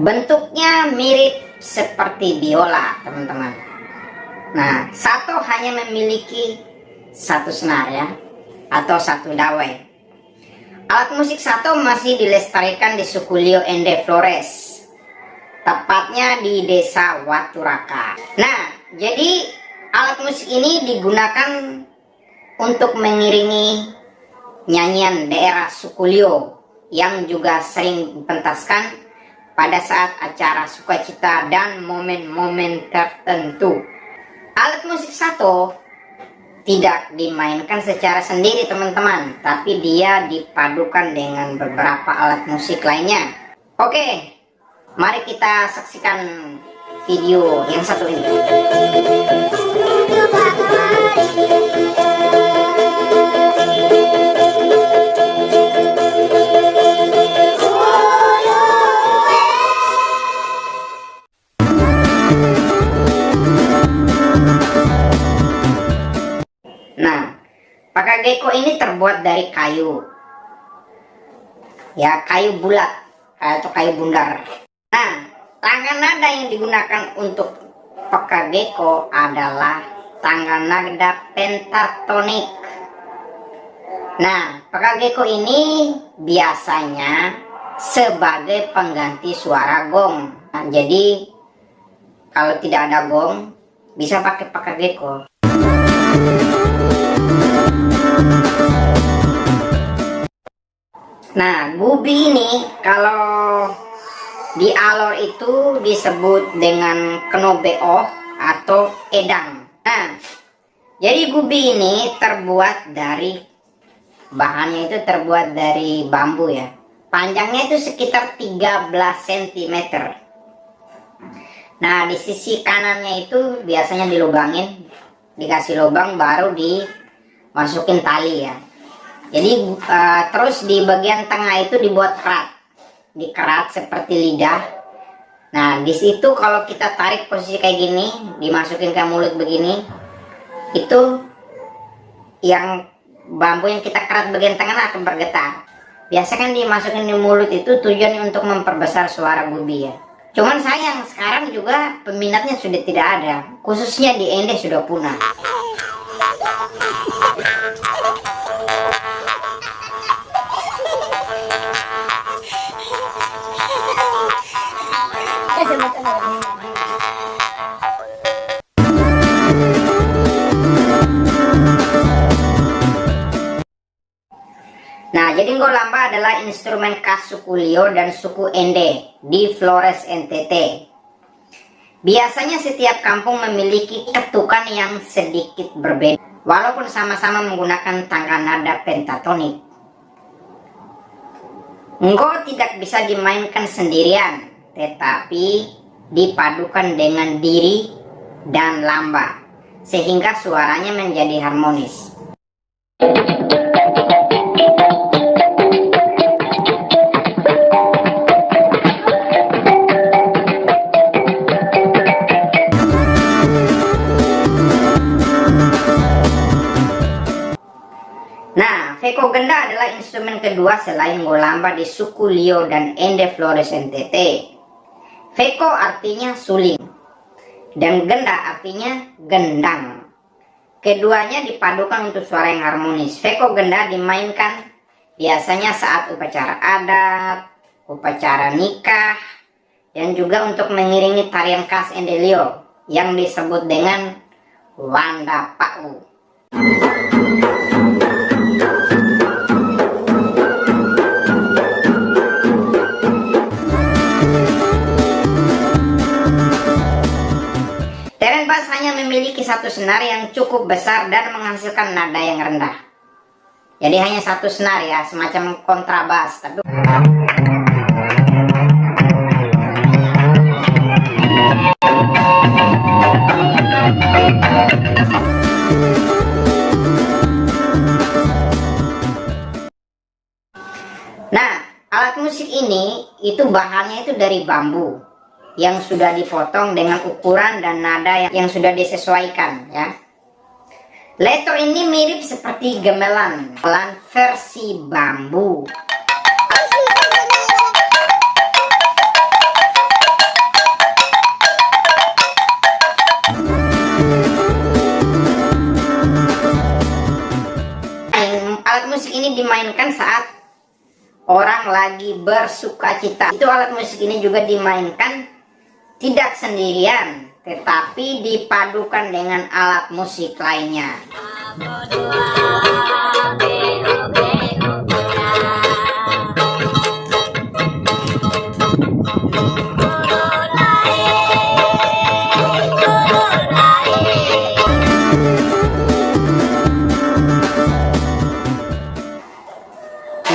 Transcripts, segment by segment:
Bentuknya mirip seperti biola, teman-teman. Nah, Sato hanya memiliki satu senar ya, atau satu dawai. Alat musik Sato masih dilestarikan di suku Lio Ende Flores, tepatnya di desa Waturaka. Nah, jadi alat musik ini digunakan untuk mengiringi nyanyian daerah suku Lio yang juga sering dipentaskan pada saat acara sukacita dan momen-momen tertentu. Alat musik Sato tidak dimainkan secara sendiri, teman-teman, tapi dia dipadukan dengan beberapa alat musik lainnya. Oke, mari kita saksikan video yang satu ini. Nah, Pakageko ini terbuat dari kayu, ya, kayu bulat atau kayu bundar. Nah, tangga nada yang digunakan untuk Pakageko adalah tangga nada pentatonik. Nah, Pakageko ini biasanya sebagai pengganti suara gong. Nah, jadi kalau tidak ada gong, bisa pakai Pakageko. Nah, gubi ini kalau di Alor itu disebut dengan kenobeoh atau edang. Nah, jadi gubi ini terbuat dari, bahannya itu terbuat dari bambu ya. Panjangnya itu sekitar 13 cm. Nah, di sisi kanannya itu biasanya dilubangin, dikasih lubang baru dimasukin tali ya. Jadi terus di bagian tengah itu dibuat kerat, dikerat seperti lidah. Nah, di situ kalau kita tarik posisi kayak gini, dimasukin ke mulut begini, itu yang bambu yang kita kerat bagian tengah akan bergetar. Biasa kan dimasukin di mulut itu tujuannya untuk memperbesar suara gubi ya. Cuman sayang sekarang juga peminatnya sudah tidak ada, khususnya di Ende sudah punah. Nah, jadi ngolamba adalah instrumen khas suku Lio dan suku Ende di Flores NTT. Biasanya setiap kampung memiliki ketukan yang sedikit berbeda, walaupun sama-sama menggunakan tangga nada pentatonik. Nggo tidak bisa dimainkan sendirian, tetapi dipadukan dengan diri dan lamba, sehingga suaranya menjadi harmonis. Nah, Veko Genda adalah instrumen kedua selain ngolamba di suku Lio dan Ende Flores NTT. Veko artinya suling dan Genda artinya gendang. Keduanya dipadukan untuk suara yang harmonis. Veko Genda dimainkan biasanya saat upacara adat, upacara nikah, dan juga untuk mengiringi tarian khas Ende Lio yang disebut dengan Wanda Pau. Teren bass hanya memiliki satu senar yang cukup besar dan menghasilkan nada yang rendah. Jadi hanya satu senar ya, semacam kontrabas. Tapi nah, alat musik ini itu bahannya itu dari bambu yang sudah dipotong dengan ukuran dan nada yang sudah disesuaikan ya. Letter ini mirip seperti gamelan versi bambu. dimainkan saat orang lagi bersukacita. Itu alat musik ini juga dimainkan tidak sendirian, tetapi dipadukan dengan alat musik lainnya.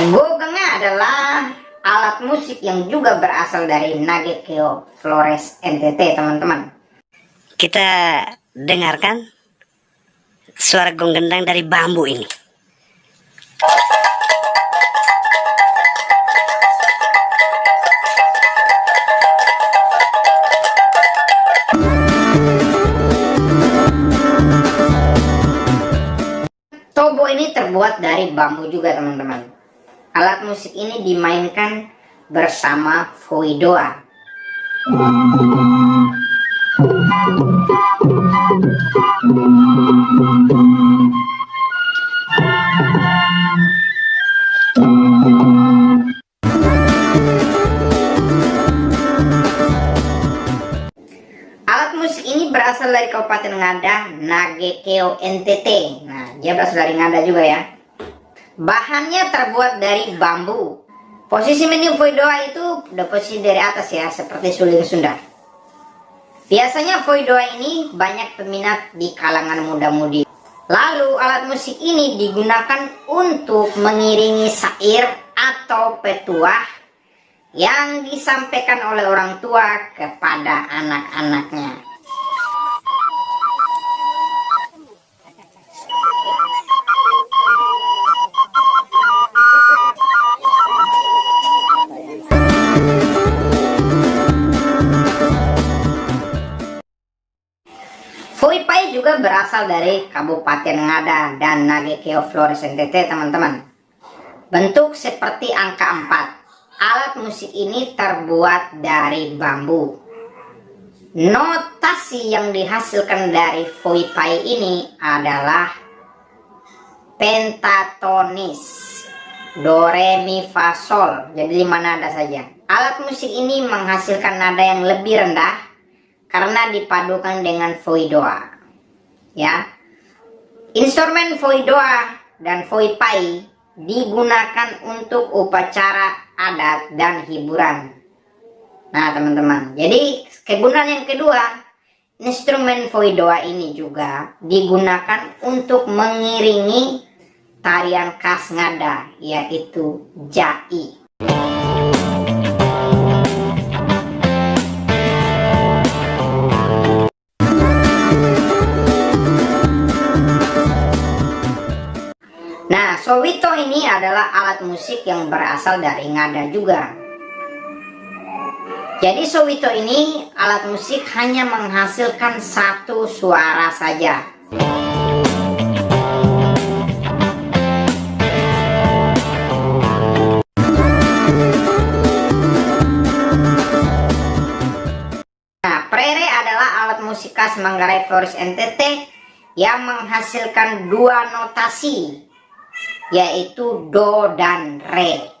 Gogengnya adalah alat musik yang juga berasal dari Nagekeo Flores NTT, teman-teman. Kita dengarkan suara gong gendang dari bambu ini. Tobo ini terbuat dari bambu juga, teman-teman. Alat musik ini dimainkan bersama foidoa. Alat musik ini berasal dari Kabupaten Ngada, Nagekeo NTT. Nah, dia berasal dari Ngada juga ya. Bahannya terbuat dari bambu. Posisi menu foidoa itu udah posisi dari atas ya, seperti suling Sunda. Biasanya foidoa ini banyak peminat di kalangan muda-mudi. Lalu alat musik ini digunakan untuk mengiringi syair atau petuah yang disampaikan oleh orang tua kepada anak-anaknya. Foipai juga berasal dari Kabupaten Ngada dan Nagekeo Flores NTT, teman-teman. Bentuk seperti angka 4. Alat musik ini terbuat dari bambu. Notasi yang dihasilkan dari foipai ini adalah pentatonis, do, re, mi, fa, sol. Jadi 5 nada saja. Alat musik ini menghasilkan nada yang lebih rendah karena dipadukan dengan foidoa. Ya. Instrumen foidoa dan foipai digunakan untuk upacara adat dan hiburan. Nah, teman-teman, jadi kegunaan yang kedua, instrumen foidoa ini juga digunakan untuk mengiringi tarian khas Ngada, yaitu jai. Nah, sowito ini adalah alat musik yang berasal dari Ngada juga. Jadi sowito ini alat musik hanya menghasilkan satu suara saja. Nah, prere adalah alat musik khas Manggarai Flores NTT yang menghasilkan 2 notasi, yaitu do dan re.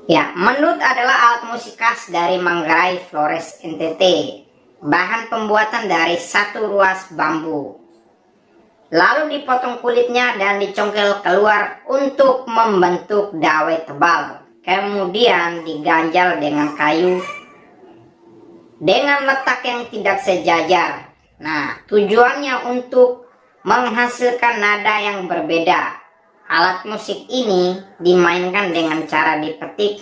Ya, menut adalah alat musik khas dari Manggarai Flores NTT. Bahan pembuatan dari 1 ruas bambu. Lalu dipotong kulitnya dan dicongkel keluar untuk membentuk dawet tebal. Kemudian diganjal dengan kayu dengan letak yang tidak sejajar. Nah, tujuannya untuk menghasilkan nada yang berbeda. Alat musik ini dimainkan dengan cara dipetik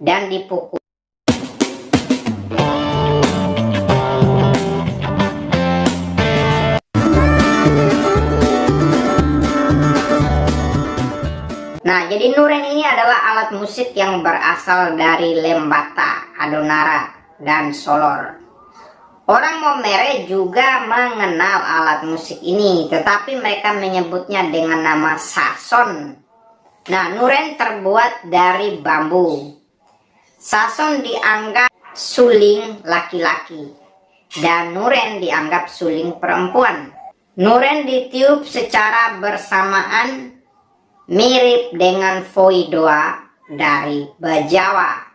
dan dipukul. Nah, jadi nuren ini adalah alat musik yang berasal dari Lembata, Adonara, dan Solor. Orang Momere juga mengenal alat musik ini, tetapi mereka menyebutnya dengan nama sason. Nah, nuren terbuat dari bambu. Sason dianggap suling laki-laki dan nuren dianggap suling perempuan. Nuren ditiup secara bersamaan mirip dengan foi doa dari Bajawa.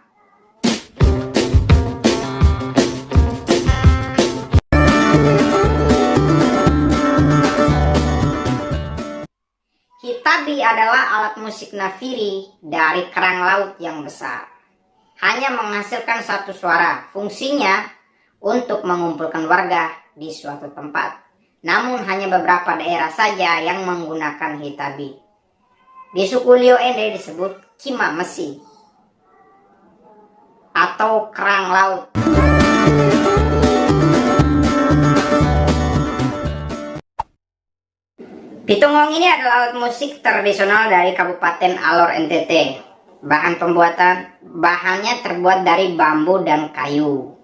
Hitabi adalah alat musik nafiri dari kerang laut yang besar. Hanya menghasilkan satu suara. Fungsinya untuk mengumpulkan warga di suatu tempat. Namun hanya beberapa daerah saja yang menggunakan hitabi. Di suku Liu Ende disebut kima mesi atau kerang laut. Pitungong ini adalah alat musik tradisional dari Kabupaten Alor NTT. Bahannya terbuat dari bambu dan kayu.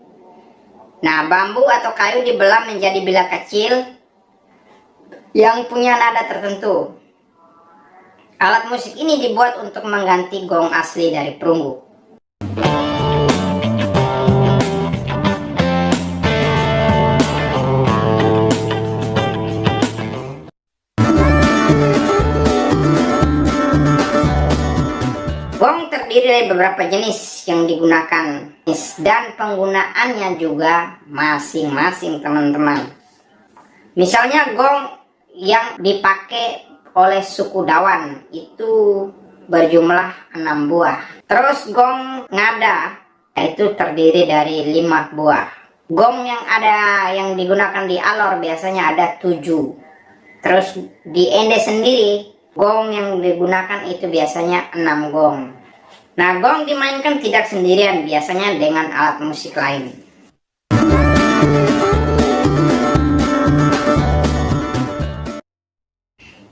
Nah, bambu atau kayu dibelah menjadi bilah kecil yang punya nada tertentu. Alat musik ini dibuat untuk mengganti gong asli dari perunggu. Gong terdiri dari beberapa jenis yang digunakan dan penggunaannya juga masing-masing, teman-teman. Misalnya gong yang dipakai oleh suku Dawan itu berjumlah 6 buah. Terus gong ngada itu terdiri dari 5 buah. Gong yang digunakan di Alor biasanya ada 7. Terus di Ende sendiri gong yang digunakan itu biasanya 6 gong. Nah, gong dimainkan tidak sendirian, biasanya dengan alat musik lain.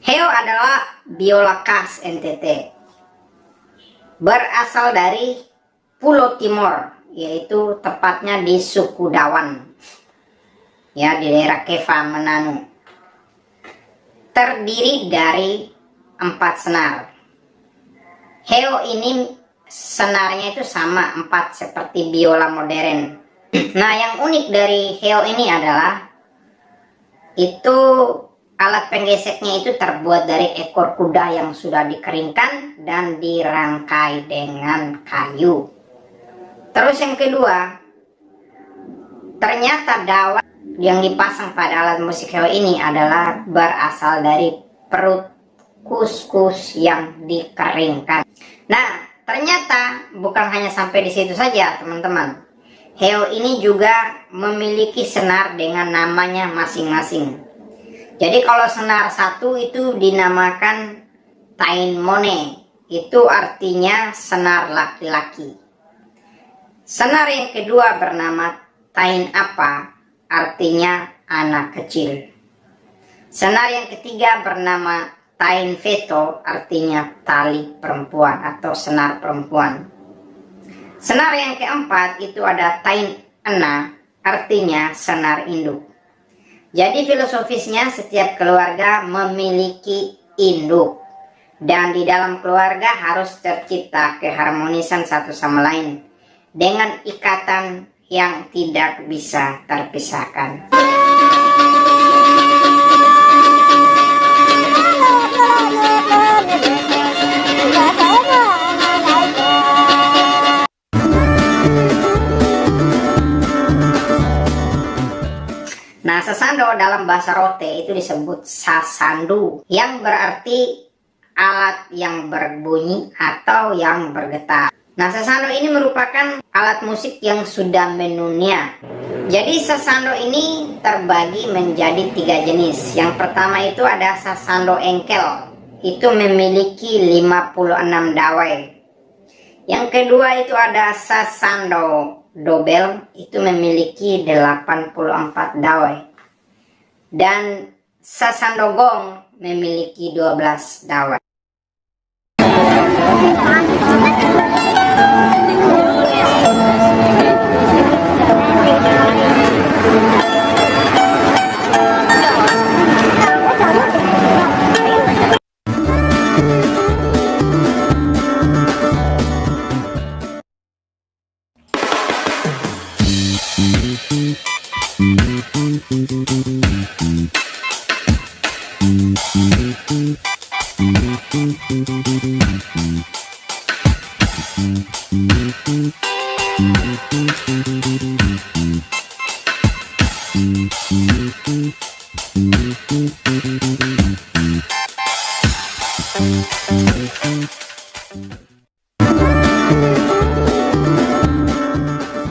Heo adalah biola khas NTT. Berasal dari Pulau Timor, yaitu tepatnya di suku Dawan. Ya, di daerah Keva, Mananu. Terdiri dari 4 senar. Heo ini senarnya itu sama 4 seperti biola modern. Nah, yang unik dari heo ini adalah itu alat penggeseknya itu terbuat dari ekor kuda yang sudah dikeringkan dan dirangkai dengan kayu. Terus yang kedua, ternyata dawa yang dipasang pada alat musik heo ini adalah berasal dari perut kuskus yang dikeringkan. Nah, ternyata bukan hanya sampai di situ saja, teman-teman. Heo ini juga memiliki senar dengan namanya masing-masing. Jadi kalau senar satu itu dinamakan tain mone, itu artinya senar laki-laki. Senar yang kedua bernama tain apa, artinya anak kecil. Senar yang ketiga bernama tain veto, artinya tali perempuan atau senar perempuan. Senar yang keempat itu ada tain ena, artinya senar induk. Jadi filosofisnya setiap keluarga memiliki induk. Dan di dalam keluarga harus tercipta keharmonisan satu sama lain dengan ikatan yang tidak bisa terpisahkan. Nah, sasando dalam bahasa Rote itu disebut sasandu, yang berarti alat yang berbunyi atau yang bergetar. Nah, sasando ini merupakan alat musik yang sudah menunia. Jadi sasando ini terbagi menjadi 3 jenis. Yang pertama itu ada sasando engkel, itu memiliki 56 dawai. Yang kedua itu ada sasando dobel, itu memiliki 84 dawai. Dan sasando gong memiliki 12 dawai.